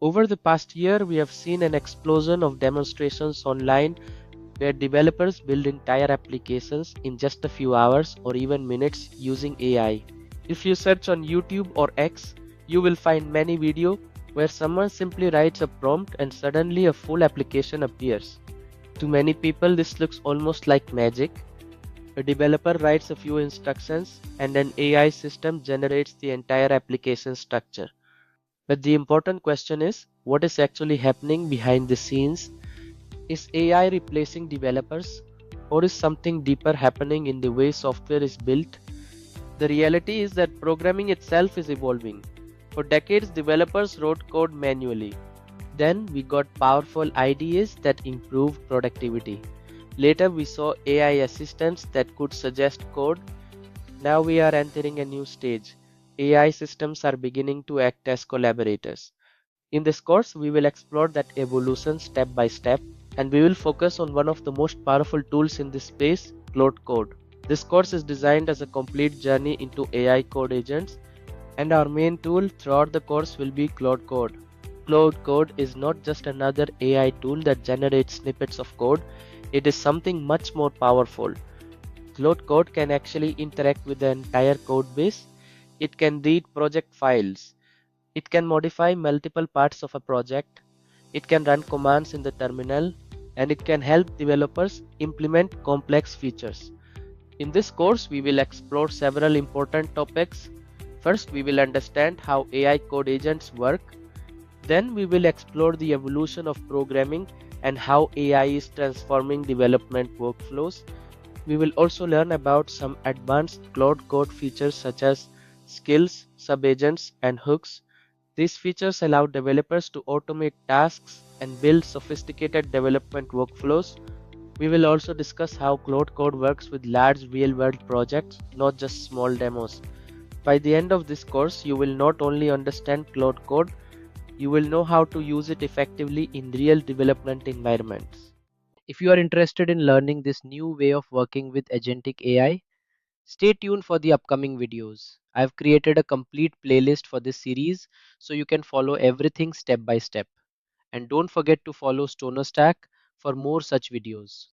Over the past year, we have seen an explosion of demonstrations online where developers build entire applications in just a few hours or even minutes using AI. If you search on YouTube or X, you will find many videos where someone simply writes a prompt and suddenly a full application appears. To many people, this looks almost like magic. A developer writes a few instructions and an AI system generates the entire application structure. But the important question is, what is actually happening behind the scenes? Is AI replacing developers, or is something deeper happening in the way software is built? The reality is that programming itself is evolving. For decades, developers wrote code manually. Then we got powerful IDEs that improved productivity. Later, we saw AI assistants that could suggest code. Now we are entering a new stage. AI systems are beginning to act as collaborators. In this course, we will explore that evolution step by step, and we will focus on one of the most powerful tools in this space, Claude Code. This course is designed as a complete journey into AI code agents, and our main tool throughout the course will be Claude Code. Claude Code is not just another AI tool that generates snippets of code, it is something much more powerful. Claude Code can actually interact with the entire code base. It can read project files. It can modify multiple parts of a project. It can run commands in the terminal, and it can help developers implement complex features. In this course, we will explore several important topics. First, we will understand how AI code agents work. Then, we will explore the evolution of programming and how AI is transforming development workflows. We will also learn about some advanced Claude Code features such as skills, subagents, and hooks. These features allow developers to automate tasks and build sophisticated development workflows. We will also discuss how Claude Code works with large real-world projects, not just small demos. By the end of this course, you will not only understand Claude Code, you will know how to use it effectively in real development environments. If you are interested in learning this new way of working with Agentic AI, stay tuned for the upcoming videos. I have created a complete playlist for this series so you can follow everything step by step. And don't forget to follow Stoner Stack for more such videos.